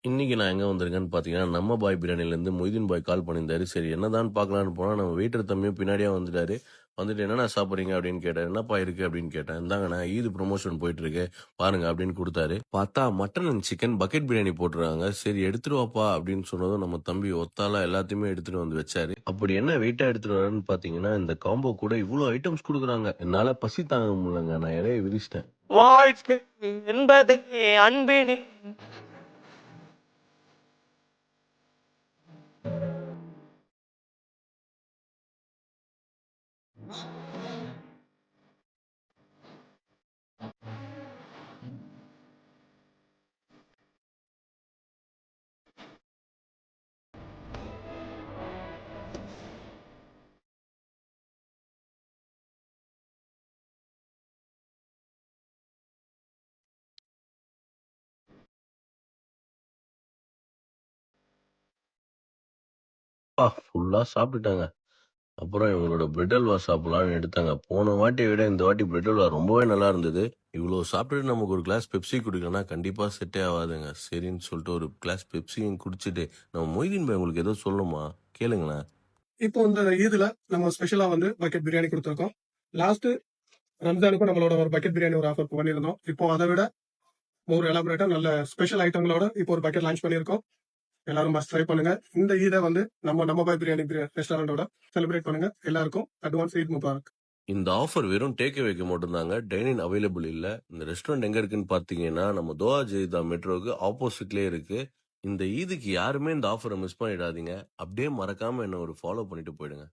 இன்னைக்கு நான் எங்க வந்திருக்கேன்னு பார்த்தீங்கன்னா, நம்ம பாய் பிரியாணிலேருந்து மொய்தீன் பாய் கால் பண்ணியிருந்தாரு. சரி என்னதான்னு பார்க்கலான்னு போனா, நம்ம வெயிட்டர் தம்பியும் பின்னாடியே வந்துட்டாரு. வந்துட்டு "என்னண்ணா சாப்பிடுறீங்க?" அப்படின்னு கேட்டாரு. "என்னப்பா இருக்கு?" அப்படின்னு கேட்டேன். "இந்தாங்கண்ணா ஈது ப்ரமோஷன் போயிட்டுருக்கு. பாருங்க" அப்படின்னு குடுத்தாரு. பார்த்தா mutton and chicken bucket biryani போட்டுருக்காங்க. சரி எடுத்துட்டு வாப்பா அப்படின்னு சொன்னதும், நம்ம தம்பி ஒத்தாளா எல்லாத்தையுமே எடுத்துட்டு வந்து வச்சாரு. அப்படி என்ன வெயிட்டா எடுத்துட்டு வராருன்னு பார்த்தீங்கன்னா, இந்த காம்போ கூட இவ்ளோ ஐட்டம்ஸ் குடுக்குறாங்க. என்னால பசி தாங்க முடியலங்க. நான் இலைய விரிச்சிட்டேன். வாழ்க்கை என்பதே அன்பினே. ஃபுல்லா சாப்பிட்டுட்டாங்க. அப்புறம் இவங்களோட பிரெட் அல்வா சாப்பிடலான்னு எடுத்தாங்க. போன வாட்டிய விட இந்த வாட்டி பிரெட் அல்வா ரொம்பவே நல்லா இருந்தது. இவ்ளோ சாப்பிட்டுட்டு நமக்கு ஒரு கிளாஸ் பெப்சி குடிக்கலன்னா கண்டிப்பா செட்டே ஆவாதுங்க. சரின்னு சொல்லிட்டு ஒரு கிளாஸ் பெப்சியும் குடிச்சிட்டு, நம்ம மொய்தீன் பாய் உங்களுக்கு ஏதோ சொல்லணுமா? கேளுங்களேன். இப்போ இந்த ஈதுல நம்ம ஸ்பெஷலா வந்து பக்கெட் பிரியாணி கொடுத்துருக்கோம். லாஸ்ட் ரம்ஜானுக்கும் நம்மளோட ஒரு பக்கெட் பிரியாணி ஒரு ஆஃபர் பண்ணியிருந்தோம். இப்போ அதை விட ஒரு எலாபரேட்டா நல்ல ஸ்பெஷல் ஐட்டங்களோட இப்போ ஒரு பக்கெட் லான்ச் பண்ணியிருக்கோம். எல்லாரும் மஸ்ட் ட்ரை பண்ணுங்க. இந்த ஈதை வந்து நம்ம பாய் பிரியாணி ரெஸ்டாரண்டோட செலிப்ரேட் பண்ணுங்க. எல்லாருக்கும் அட்வான்ஸ் ஈத் முபாரக். இந்த ஆஃபர் வெறும் டேக் அவேக்கு மட்டும்தாங்க. டைன் இன் அவைலபிள் இல்ல. இந்த ரெஸ்டாரண்ட் எங்க இருக்குன்னு பார்த்தீங்கன்னா, நம்ம தோஹா ஜெயிதா மெட்ரோக்கு ஆப்போசிட்லயே இருக்கு. இந்த ஈதுக்கு யாருமே இந்த ஆஃபர மிஸ் பண்ணிடாதீங்க. அப்படியே மறக்காம என்ன ஒரு ஃபாலோ பண்ணிட்டு போயிடுங்க.